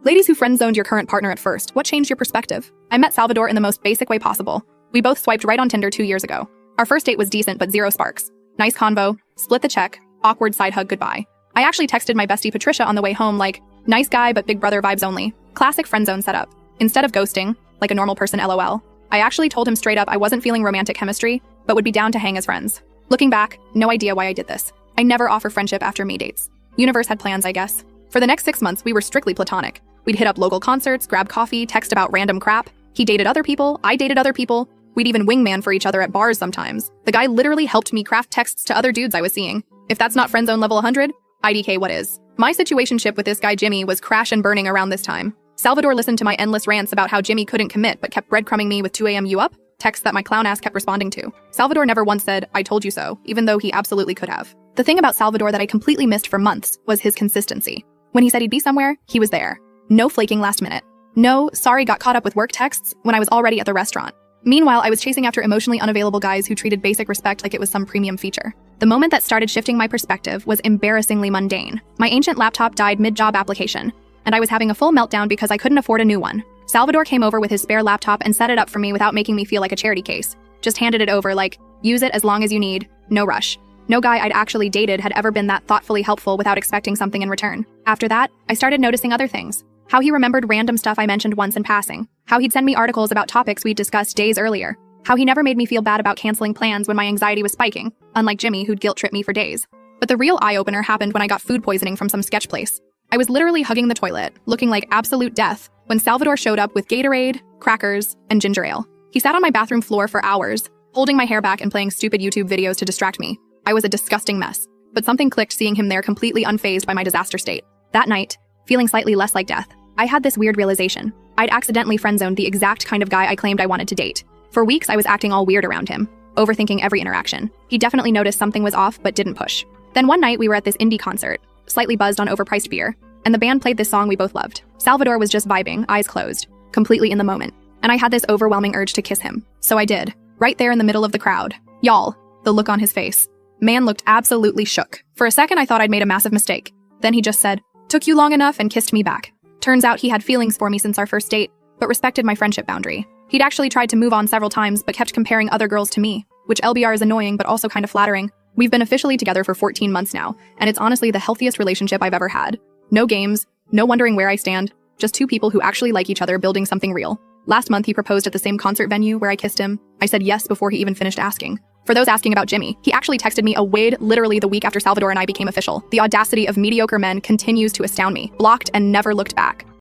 Ladies who friend-zoned your current partner at first, what changed your perspective? I met Salvador in the most basic way possible. We both swiped right on Tinder 2 years ago. Our first date was decent but zero sparks. Nice convo, split the check, awkward side hug goodbye. I actually texted my bestie Patricia on the way home like, nice guy but big brother vibes only. Classic friend-zone setup. Instead of ghosting, like a normal person LOL, I actually told him straight up I wasn't feeling romantic chemistry, but would be down to hang as friends. Looking back, no idea why I did this. I never offer friendship after me dates. Universe had plans, I guess. For the next 6 months, we were strictly platonic. We'd hit up local concerts, grab coffee, text about random crap. He dated other people, I dated other people. We'd even wingman for each other at bars sometimes. The guy literally helped me craft texts to other dudes I was seeing. If that's not friendzone level 100, IDK what is? My situationship with this guy Jimmy was crash and burning around this time. Salvador listened to my endless rants about how Jimmy couldn't commit but kept breadcrumbing me with 2 a.m. you up? Texts that my clown ass kept responding to. Salvador never once said, I told you so, even though he absolutely could have. The thing about Salvador that I completely missed for months was his consistency. When he said he'd be somewhere, he was there. No flaking last minute. No, sorry, got caught up with work texts when I was already at the restaurant. Meanwhile, I was chasing after emotionally unavailable guys who treated basic respect like it was some premium feature. The moment that started shifting my perspective was embarrassingly mundane. My ancient laptop died mid-job application, and I was having a full meltdown because I couldn't afford a new one. Salvador came over with his spare laptop and set it up for me without making me feel like a charity case. Just handed it over like, use it as long as you need, no rush. No guy I'd actually dated had ever been that thoughtfully helpful without expecting something in return. After that, I started noticing other things. How he remembered random stuff I mentioned once in passing. How he'd send me articles about topics we'd discussed days earlier. How he never made me feel bad about canceling plans when my anxiety was spiking, unlike Jimmy who'd guilt-trip me for days. But the real eye-opener happened when I got food poisoning from some sketch place. I was literally hugging the toilet, looking like absolute death, when Salvador showed up with Gatorade, crackers, and ginger ale. He sat on my bathroom floor for hours, holding my hair back and playing stupid YouTube videos to distract me. I was a disgusting mess, but something clicked seeing him there completely unfazed by my disaster state. That night, feeling slightly less like death, I had this weird realization. I'd accidentally friend-zoned the exact kind of guy I claimed I wanted to date. For weeks, I was acting all weird around him, overthinking every interaction. He definitely noticed something was off but didn't push. Then one night we were at this indie concert, slightly buzzed on overpriced beer, and the band played this song we both loved. Salvador was just vibing, eyes closed, completely in the moment, and I had this overwhelming urge to kiss him. So I did, right there in the middle of the crowd. Y'all, the look on his face. Man looked absolutely shook. For a second, I thought I'd made a massive mistake. Then he just said, took you long enough, and kissed me back. Turns out he had feelings for me since our first date, but respected my friendship boundary. He'd actually tried to move on several times, but kept comparing other girls to me, which LBR is annoying but also kind of flattering. We've been officially together for 14 months now, and it's honestly the healthiest relationship I've ever had. No games, no wondering where I stand, just two people who actually like each other building something real. Last month, he proposed at the same concert venue where I kissed him. I said yes before he even finished asking. For those asking about Jimmy, he actually texted me a wade literally the week after Salvador and I became official. The audacity of mediocre men continues to astound me. Blocked and never looked back.